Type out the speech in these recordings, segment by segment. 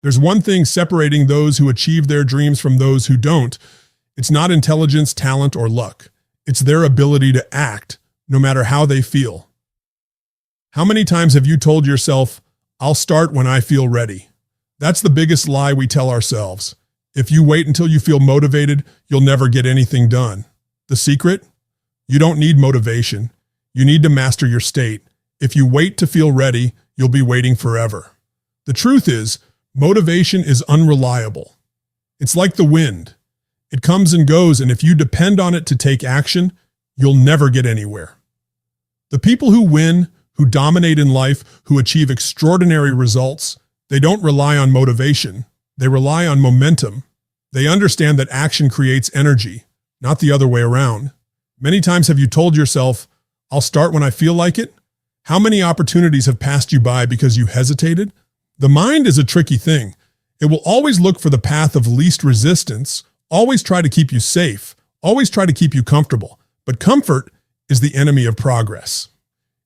There's one thing separating those who achieve their dreams from those who don't. It's not intelligence, talent, or luck. It's their ability to act, no matter how they feel. How many times have you told yourself, "I'll start when I feel ready"? That's the biggest lie we tell ourselves. If you wait until you feel motivated, you'll never get anything done. The secret? You don't need motivation. You need to master your state. If you wait to feel ready, you'll be waiting forever. The truth is, motivation is unreliable. It's like the wind. It comes and goes, and if you depend on it to take action, you'll never get anywhere. The people who win, who dominate in life, who achieve extraordinary results, they don't rely on motivation. They rely on momentum. They understand that action creates energy, not the other way around. Many times have you told yourself, "I'll start when I feel like it"? How many opportunities have passed you by because you hesitated? The mind is a tricky thing. It will always look for the path of least resistance, always try to keep you safe, always try to keep you comfortable. But comfort is the enemy of progress.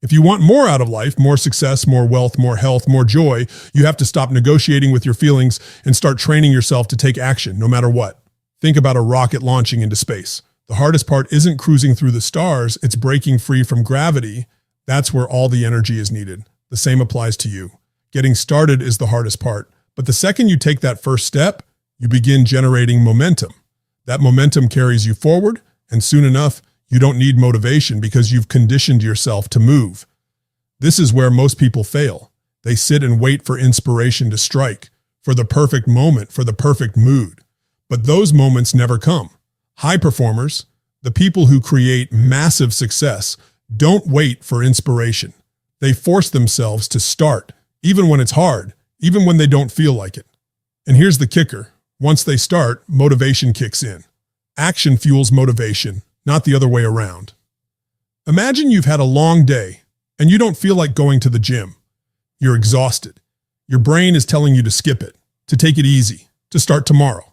If you want more out of life, more success, more wealth, more health, more joy, you have to stop negotiating with your feelings and start training yourself to take action, no matter what. Think about a rocket launching into space. The hardest part isn't cruising through the stars, it's breaking free from gravity. That's where all the energy is needed. The same applies to you. Getting started is the hardest part, but the second you take that first step, you begin generating momentum. That momentum carries you forward, and soon enough, you don't need motivation because you've conditioned yourself to move. This is where most people fail. They sit and wait for inspiration to strike, for the perfect moment, for the perfect mood. But those moments never come. High performers, the people who create massive success, don't wait for inspiration. They force themselves to start, even when it's hard, even when they don't feel like it. And here's the kicker. Once they start, motivation kicks in. Action fuels motivation, not the other way around. Imagine you've had a long day and you don't feel like going to the gym. You're exhausted. Your brain is telling you to skip it, to take it easy, to start tomorrow.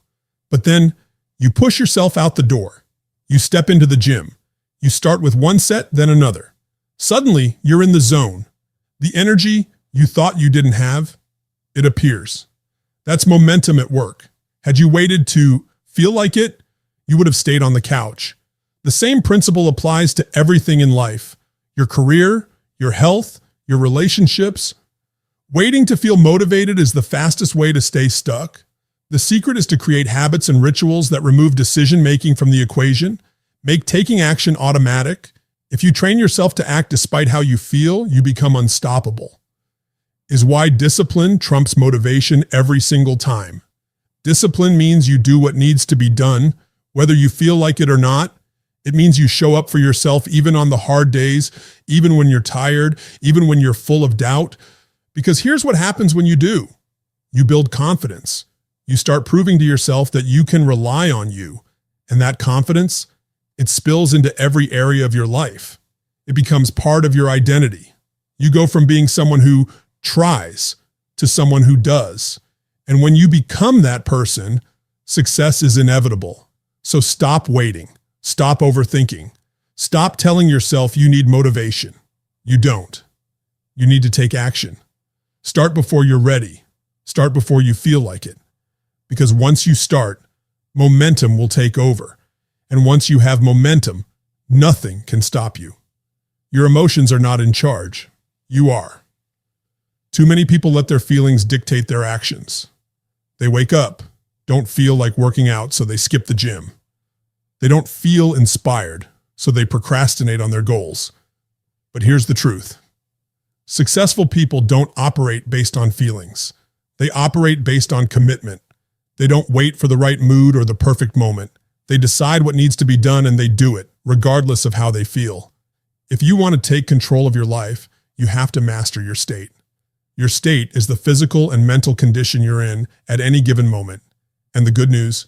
But then you push yourself out the door. You step into the gym. You start with one set, then another. Suddenly, you're in the zone. The energy you thought you didn't have, it appears. That's momentum at work. Had you waited to feel like it, you would have stayed on the couch. The same principle applies to everything in life. Your career, your health, your relationships. Waiting to feel motivated is the fastest way to stay stuck. The secret is to create habits and rituals that remove decision-making from the equation, make taking action automatic. If you train yourself to act despite how you feel, you become unstoppable. Is why discipline trumps motivation every single time. Discipline means you do what needs to be done, whether you feel like it or not. It means you show up for yourself even on the hard days, even when you're tired, even when you're full of doubt. Because here's what happens when you do. You build confidence. You start proving to yourself that you can rely on you. And that confidence, it spills into every area of your life. It becomes part of your identity. You go from being someone who tries to someone who does. And when you become that person, success is inevitable. So stop waiting. Stop overthinking. Stop telling yourself you need motivation. You don't. You need to take action. Start before you're ready. Start before you feel like it. Because once you start, momentum will take over. And once you have momentum, nothing can stop you. Your emotions are not in charge. You are. Too many people let their feelings dictate their actions. They wake up, don't feel like working out, so they skip the gym. They don't feel inspired, so they procrastinate on their goals. But here's the truth. Successful people don't operate based on feelings. They operate based on commitment. They don't wait for the right mood or the perfect moment. They decide what needs to be done and they do it, regardless of how they feel. If you want to take control of your life, you have to master your state. Your state is the physical and mental condition you're in at any given moment. And the good news,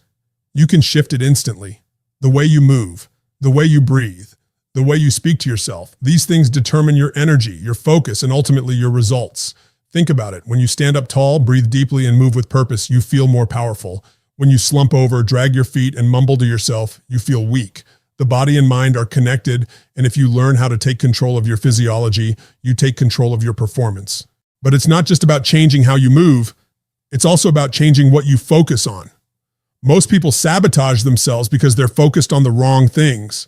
you can shift it instantly. The way you move, the way you breathe, the way you speak to yourself. These things determine your energy, your focus, and ultimately your results. Think about it. When you stand up tall, breathe deeply, and move with purpose, you feel more powerful. When you slump over, drag your feet, and mumble to yourself, you feel weak. The body and mind are connected, and if you learn how to take control of your physiology, you take control of your performance. But it's not just about changing how you move. It's also about changing what you focus on. Most people sabotage themselves because they're focused on the wrong things.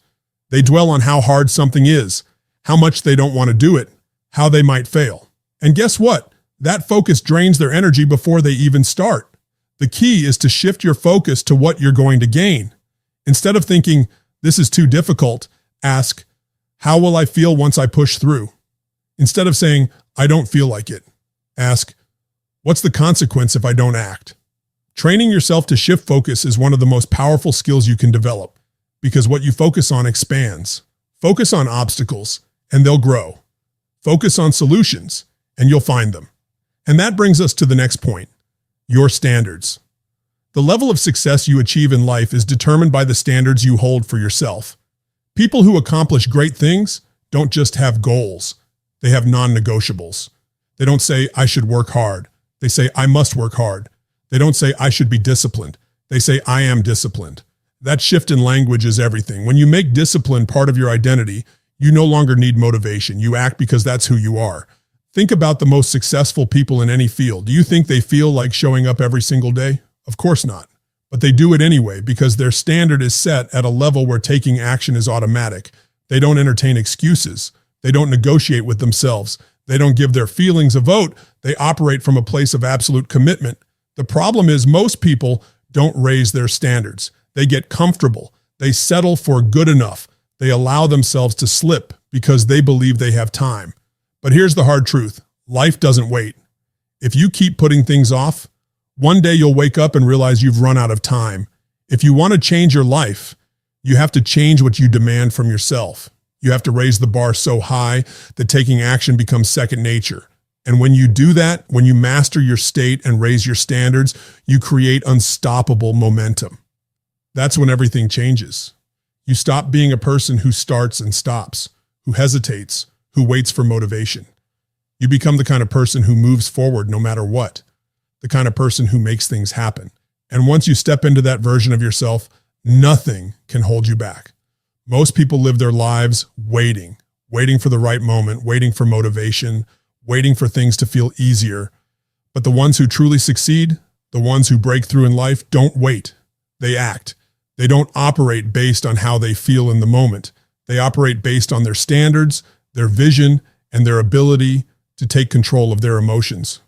They dwell on how hard something is, how much they don't want to do it, how they might fail. And guess what? That focus drains their energy before they even start. The key is to shift your focus to what you're going to gain. Instead of thinking, this is too difficult, ask, how will I feel once I push through? Instead of saying, I don't feel like it, ask, what's the consequence if I don't act? Training yourself to shift focus is one of the most powerful skills you can develop, because what you focus on expands. Focus on obstacles, and they'll grow. Focus on solutions, and you'll find them. And that brings us to the next point, your standards. The level of success you achieve in life is determined by the standards you hold for yourself. People who accomplish great things don't just have goals. They have non-negotiables. They don't say, I should work hard. They say, I must work hard. They don't say, I should be disciplined. They say, I am disciplined. That shift in language is everything. When you make discipline part of your identity, you no longer need motivation. You act because that's who you are. Think about the most successful people in any field. Do you think they feel like showing up every single day? Of course not. But they do it anyway because their standard is set at a level where taking action is automatic. They don't entertain excuses. They don't negotiate with themselves. They don't give their feelings a vote. They operate from a place of absolute commitment. The problem is most people don't raise their standards. They get comfortable. They settle for good enough. They allow themselves to slip because they believe they have time. But here's the hard truth. Life doesn't wait. If you keep putting things off, one day you'll wake up and realize you've run out of time. If you want to change your life, you have to change what you demand from yourself. You have to raise the bar so high that taking action becomes second nature. And when you do that, when you master your state and raise your standards, you create unstoppable momentum. That's when everything changes. You stop being a person who starts and stops, who hesitates, who waits for motivation. You become the kind of person who moves forward no matter what, the kind of person who makes things happen. And once you step into that version of yourself, nothing can hold you back. Most people live their lives waiting for the right moment, waiting for motivation, waiting for things to feel easier. But the ones who truly succeed, the ones who break through in life, don't wait. They act. They don't operate based on how they feel in the moment. They operate based on their standards, their vision, and their ability to take control of their emotions.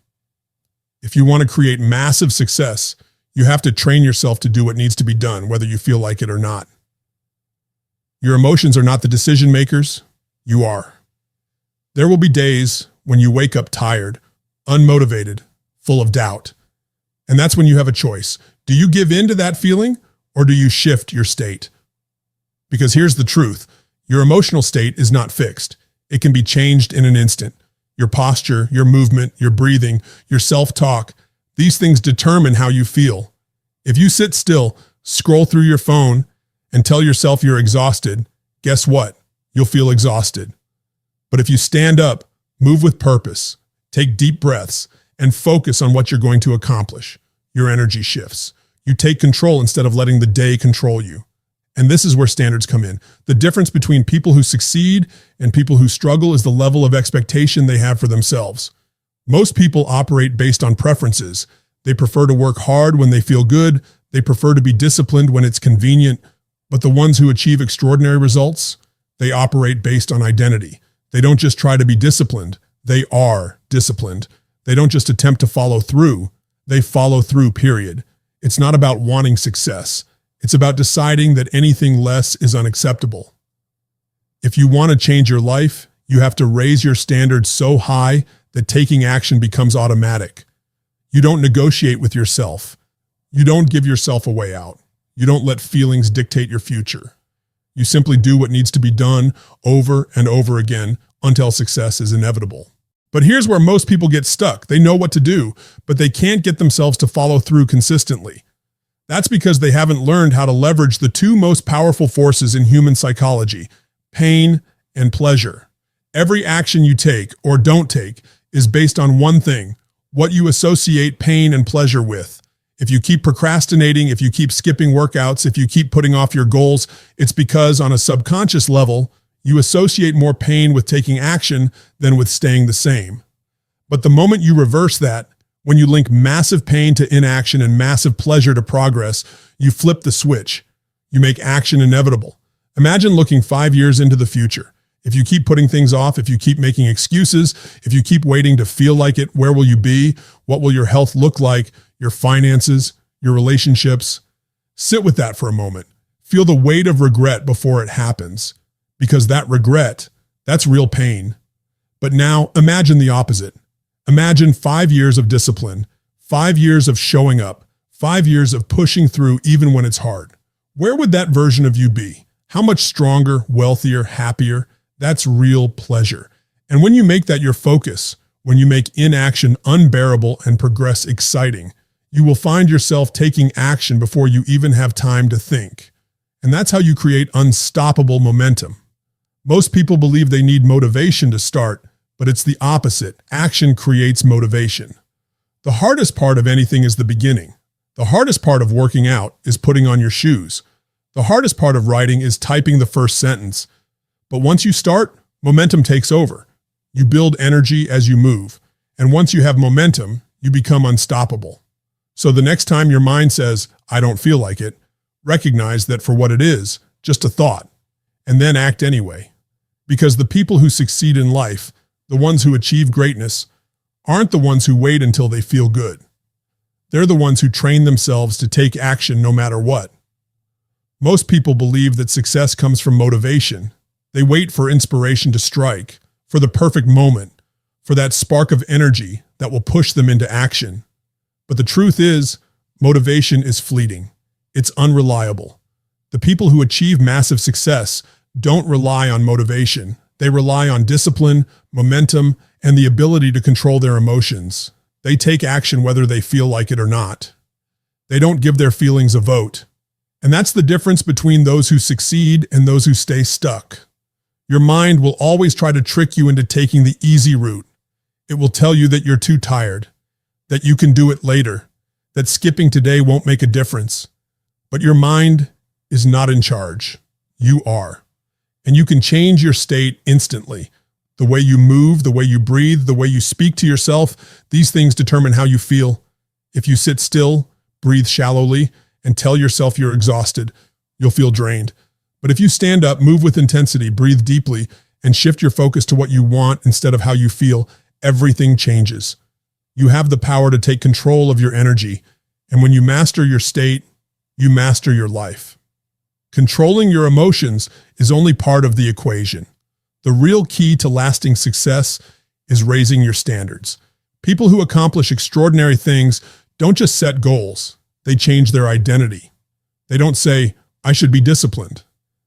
If you want to create massive success, you have to train yourself to do what needs to be done, whether you feel like it or not. Your emotions are not the decision makers. You are. There will be days when you wake up tired, unmotivated, full of doubt. And that's when you have a choice. Do you give in to that feeling or do you shift your state? Because here's the truth. Your emotional state is not fixed. It can be changed in an instant. Your posture, your movement, your breathing, your self-talk, these things determine how you feel. If you sit still, scroll through your phone, and tell yourself you're exhausted, guess what? You'll feel exhausted. But if you stand up, move with purpose, take deep breaths, and focus on what you're going to accomplish, your energy shifts. You take control instead of letting the day control you. And this is where standards come in. The difference between people who succeed and people who struggle is the level of expectation they have for themselves. Most people operate based on preferences. They prefer to work hard when they feel good. They prefer to be disciplined when it's convenient. But the ones who achieve extraordinary results, they operate based on identity. They don't just try to be disciplined. They are disciplined. They don't just attempt to follow through. They follow through, period. It's not about wanting success. It's about deciding that anything less is unacceptable. If you want to change your life, you have to raise your standards so high that taking action becomes automatic. You don't negotiate with yourself. You don't give yourself a way out. You don't let feelings dictate your future. You simply do what needs to be done over and over again until success is inevitable. But here's where most people get stuck. They know what to do, but they can't get themselves to follow through consistently. That's because they haven't learned how to leverage the two most powerful forces in human psychology, pain and pleasure. Every action you take or don't take is based on one thing, what you associate pain and pleasure with. If you keep procrastinating, if you keep skipping workouts, if you keep putting off your goals, it's because on a subconscious level, you associate more pain with taking action than with staying the same. But the moment you reverse that, When you link massive pain to inaction and massive pleasure to progress, you flip the switch. You make action inevitable. Imagine looking 5 years into the future. If you keep putting things off, if you keep making excuses, if you keep waiting to feel like it, where will you be? What will your health look like? Your finances, your relationships? Sit with that for a moment. Feel the weight of regret before it happens, because that regret, that's real pain. But now imagine the opposite. Imagine 5 years of discipline, 5 years of showing up, 5 years of pushing through even when it's hard. Where would that version of you be? How much stronger, wealthier, happier? That's real pleasure. And when you make that your focus, when you make inaction unbearable and progress exciting, you will find yourself taking action before you even have time to think. And that's how you create unstoppable momentum. Most people believe they need motivation to start, but it's the opposite. Action creates motivation. The hardest part of anything is the beginning. The hardest part of working out is putting on your shoes. The hardest part of writing is typing the first sentence. But once you start, momentum takes over. You build energy as you move. And once you have momentum, you become unstoppable. So the next time your mind says, I don't feel like it, recognize that for what it is, just a thought, and then act anyway. Because the people who succeed in life, the ones who achieve greatness, aren't the ones who wait until they feel good. They're the ones who train themselves to take action no matter what. Most people believe that success comes from motivation. They wait for inspiration to strike, for the perfect moment, for that spark of energy that will push them into action. But the truth is, motivation is fleeting. It's unreliable. The people who achieve massive success don't rely on motivation. They rely on discipline, momentum, and the ability to control their emotions. They take action whether they feel like it or not. They don't give their feelings a vote. And that's the difference between those who succeed and those who stay stuck. Your mind will always try to trick you into taking the easy route. It will tell you that you're too tired, that you can do it later, that skipping today won't make a difference. But your mind is not in charge. You are. And you can change your state instantly. The way you move, the way you breathe, the way you speak to yourself, these things determine how you feel. If you sit still, breathe shallowly, and tell yourself you're exhausted, you'll feel drained. But if you stand up, move with intensity, breathe deeply, and shift your focus to what you want instead of how you feel, everything changes. You have the power to take control of your energy. And when you master your state, you master your life. Controlling your emotions is only part of the equation. The real key to lasting success is raising your standards. People who accomplish extraordinary things don't just set goals, they change their identity. They don't say, I should be disciplined.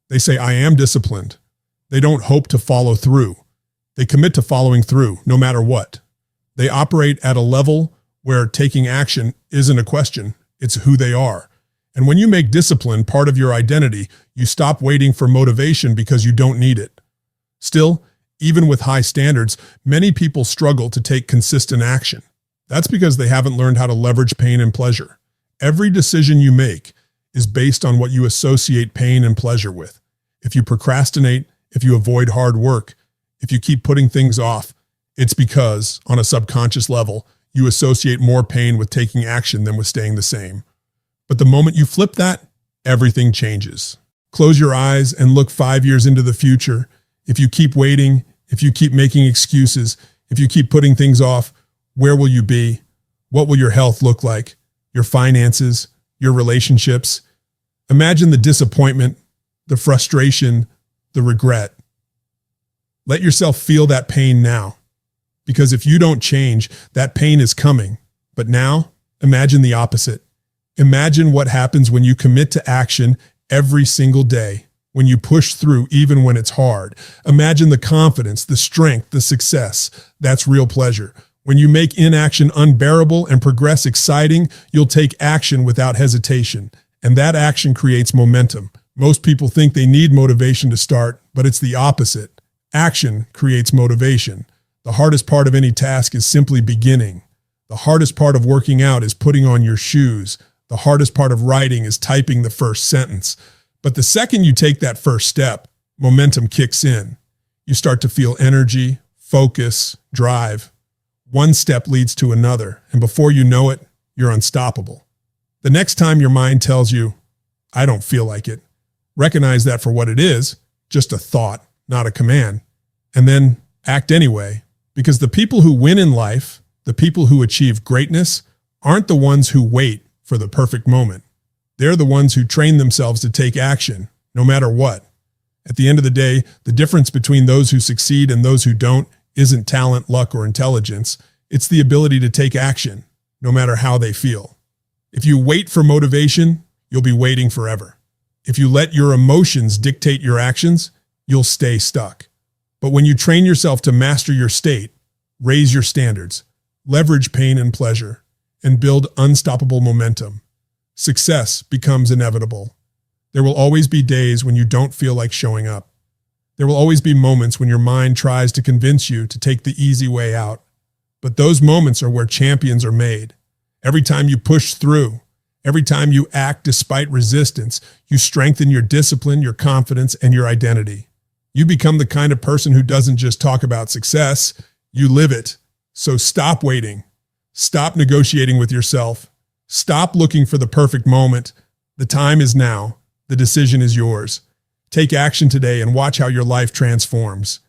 They say, I am disciplined. They don't hope to follow through. They commit to following through, no matter what. They operate at a level where taking action isn't a question, it's who they are. And when you make discipline part of your identity, you stop waiting for motivation because you don't need it. Still, even with high standards, many people struggle to take consistent action. That's because they haven't learned how to leverage pain and pleasure. Every decision you make is based on what you associate pain and pleasure with. If you procrastinate, if you avoid hard work, if you keep putting things off, it's because, on a subconscious level, you associate more pain with taking action than with staying the same. But the moment you flip that, everything changes. Close your eyes and look 5 years into the future. If you keep waiting, if you keep making excuses, if you keep putting things off, where will you be? What will your health look like? Your finances, your relationships? Imagine the disappointment, the frustration, the regret. Let yourself feel that pain now. Because if you don't change, that pain is coming. But now, imagine the opposite. Imagine what happens when you commit to action every single day, when you push through even when it's hard. Imagine the confidence, the strength, the success. That's real pleasure. When you make inaction unbearable and progress exciting, you'll take action without hesitation. And that action creates momentum. Most people think they need motivation to start, but it's the opposite. Action creates motivation. The hardest part of any task is simply beginning. The hardest part of working out is putting on your shoes. The hardest part of writing is typing the first sentence. But the second you take that first step, momentum kicks in. You start to feel energy, focus, drive. One step leads to another, and before you know it, you're unstoppable. The next time your mind tells you, I don't feel like it, recognize that for what it is, just a thought, not a command, and then act anyway, because the people who win in life, the people who achieve greatness, aren't the ones who wait for the perfect moment. They're the ones who train themselves to take action, no matter what. At the end of the day, the difference between those who succeed and those who don't isn't talent, luck, or intelligence. It's the ability to take action, no matter how they feel. If you wait for motivation, you'll be waiting forever. If you let your emotions dictate your actions, you'll stay stuck. But when you train yourself to master your state, raise your standards, leverage pain and pleasure, and build unstoppable momentum, success becomes inevitable. There will always be days when you don't feel like showing up. There will always be moments when your mind tries to convince you to take the easy way out. But those moments are where champions are made. Every time you push through, every time you act despite resistance, you strengthen your discipline, your confidence, and your identity. You become the kind of person who doesn't just talk about success, you live it. So stop waiting. Stop negotiating with yourself. Stop looking for the perfect moment. The time is now. The decision is yours. Take action today and watch how your life transforms.